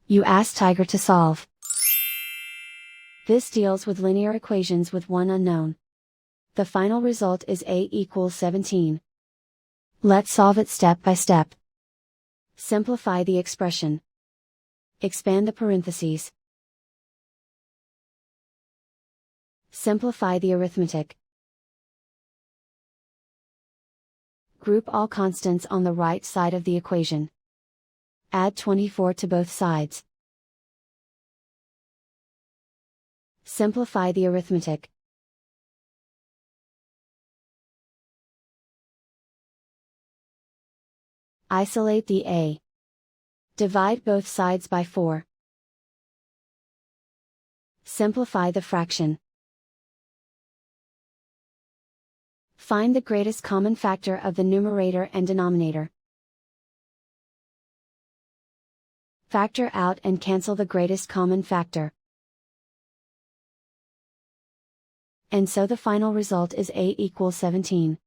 You ask Tiger to solve. This deals with linear equations with one unknown. The final result is a equals 17. Let's solve it step by step. Simplify the expression. Expand the parentheses. Simplify the arithmetic. Group all constants on the right side of the equation. Add 24 to both sides. Simplify the arithmetic. Isolate the a. Divide both sides by 4. Simplify the fraction. Find the greatest common factor of the numerator and denominator. Factor out and cancel the greatest common factor. And so the final result is a equals 17.